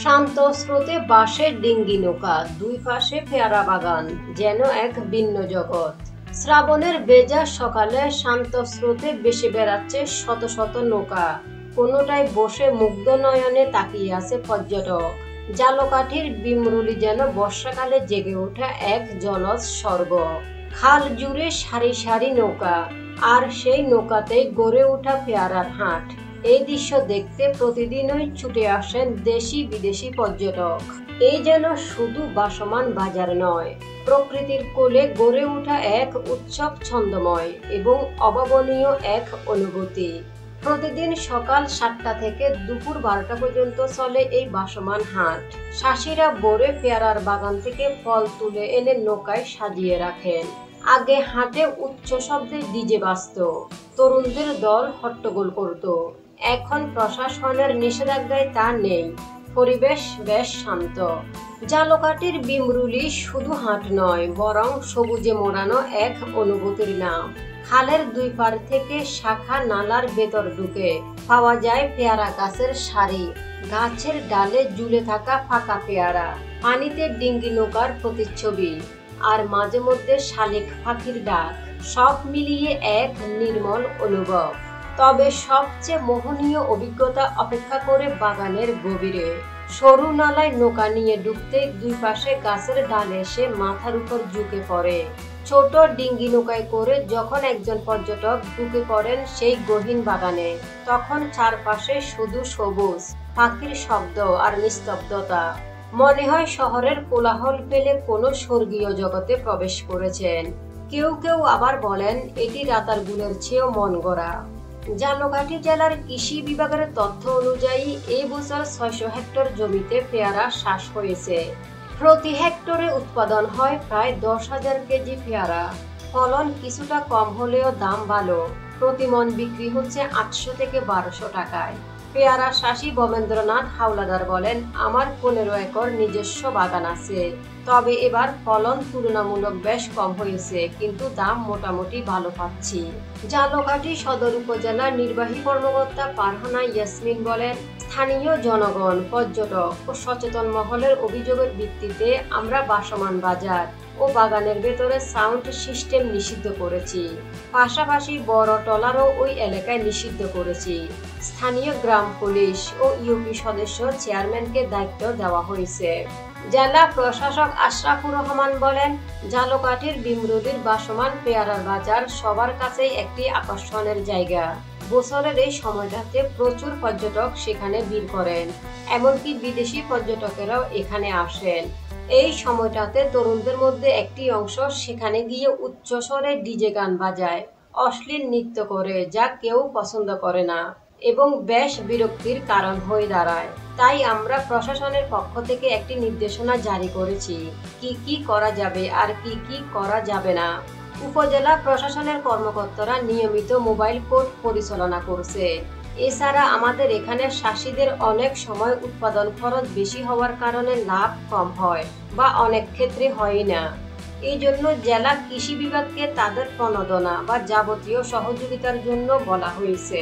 শান্ত স্রোতে বাঁশের ডিঙ্গি নৌকা, দুই পাশে পেয়ারা বাগান, যেন এক ভিন্ন জগৎ। শ্রাবণের ভেজা সকালে শান্ত স্রোতে ভেসে বেড়াচ্ছে শত শত নৌকা, কোনোটায় বসে মুগ্ধ নয়নে তাকিয়ে আছে পর্যটক। জালকাঠির বিমরুলি যেন বর্ষাকালে জেগে ওঠা এক জলজ স্বর্গ। খাল জুড়ে সারি সারি নৌকা, আর সেই নৌকাতেই গড়ে ওঠা পেয়ারার হাট। এই দৃশ্য দেখতে প্রতিদিনই ছুটে আসেন দেশি বিদেশি পর্যটক। এই যেন শুধু ভাসমান বাজার নয়, প্রকৃতির কোলে গড়ে ওঠা এক উৎসব, ছন্দময় এবং অভাবনীয় এক অনুভূতি। প্রতিদিন সকাল 7টা থেকে দুপুর 12টা পর্যন্ত চলে এই ভাসমান হাট। চাষিরা ভোরে পেয়ারার বাগান থেকে ফল তুলে এনে নৌকায় সাজিয়ে রাখেন। আগে হাটে উচ্চ শব্দে ডিজে বাজত, তরুণদের দল হট্টগোল করত। এখন প্রশাসনের নিষেধাজ্ঞায় তা নেই, পরিবেশ বেশ শান্ত। জালকাঠির বিমরুলি শুধু হাট নয়, বরং সবুজে মোড়ানো এক অনুভূতির নাম। খালের দুই পার থেকে শাখা নালার ভেতর ঢুকে পাওয়া যায় পেয়ারা গাছের সারি, গাছের ডালে ঝুলে থাকা ফাঁকা পেয়ারা, পানিতে ডিঙ্গি নৌকার প্রতিচ্ছবি, আর মাঝে মধ্যে শালিক পাখির ডাক। সব মিলিয়ে এক নির্মল অনুভব। তবে সবচেয়ে মোহনীয় অভিজ্ঞতা অপেক্ষা করে বাগানের গভীরে। সরু নালায় নৌকা নিয়ে ঢুকতে দুই পাশে গাছের ডাল এসে মাথার উপর ঝুঁকে পড়ে। ছোট ডিঙ্গি নৌকায় করে যখন একজন পর্যটক ঢুকে পড়েন সেই গহীন বাগানে, তখন চারপাশে শুধু সবুজ, পাখির শব্দ আর নিস্তব্ধতা। মনে হয় শহরের কোলাহল পেলে কোনো স্বর্গীয় জগতে প্রবেশ করেছেন। কেউ কেউ আবার বলেন এটি রাতারগুলের চেয়েও মন গড়া। জালকাঠি জেলার কৃষি বিভাগের তথ্য অনুযায়ী এই বছর 600 হেক্টর জমিতে পেয়ারা চাষ হয়েছে। প্রতি হেক্টরে উৎপাদন হয় প্রায় 10,000 কেজি পেয়ারা। ফলন কিছুটা কম হলেও দাম ভালো, প্রতি মণ বিক্রি হচ্ছে 800 থেকে 1200 টাকায়। পেয়ারা চাষী ভবেন্দ্রনাথ হাওলাদার বলেন, আমার 15 একর নিজস্ব বাগান আছে, তবে এবার ফলন তুলনামূলক বেশ কম হয়েছে, কিন্তু দাম মোটামুটি ভালো পাচ্ছি। জালকাঠি সদর উপজেলার নির্বাহী কর্মকর্তা ফারহানা ইয়াসমিন বলেন, স্থানীয় জনগণ, পর্যটক ও সচেতন মহলের অভিযোগের ভিত্তিতে আমরা ভাসমান বাজার ও বাগানের ভেতরে সাউন্ড সিস্টেম নিষিদ্ধ করেছি। পাশাপাশি বড় ট্রলারও ওই এলাকায় নিষিদ্ধ করেছি। স্থানীয় গ্রাম পুলিশ ও ইউপি সদস্য চেয়ারম্যানকে দায়িত্ব দেওয়া হয়েছে। জেলা প্রশাসক আশরাফুর রহমান বলেন, জালকাঠির বিমরুলির ভাসমান পেয়ারার বাজার সবার কাছেই একটি আকর্ষণের জায়গা। বছরের এই সময়টাতে প্রচুর পর্যটক সেখানে ভিড় করেন, এমনকি বিদেশি পর্যটকেরাও এখানে আসেন। এই সময়টাতে তরুণদের মধ্যে একটি অংশ সেখানে গিয়ে উচ্চস্বরে ডিজে গান বাজায়, অশ্লীল নৃত্য করে, যা কেউ পছন্দ করে না এবং বেশ বিরক্তির কারণ হয়ে দাঁড়ায়। তাই আমরা প্রশাসনের পক্ষ থেকে একটি নির্দেশনা জারি করেছি, কি কি করা যাবে আর কি কি করা যাবে না। উপজেলা প্রশাসনের কর্মকর্তারা নিয়মিত মোবাইল কোর্ট পরিচালনা করছে। এছাড়া আমাদের এখানে চাষিদের অনেক সময় উৎপাদন খরচ বেশি হওয়ার কারণে লাভ কম হয় বা অনেক ক্ষেত্রে হয় না। এই জন্য জেলা কৃষি বিভাগকে তাদের প্রণোদনা বা যাবতীয় সহযোগিতার জন্য বলা হয়েছে।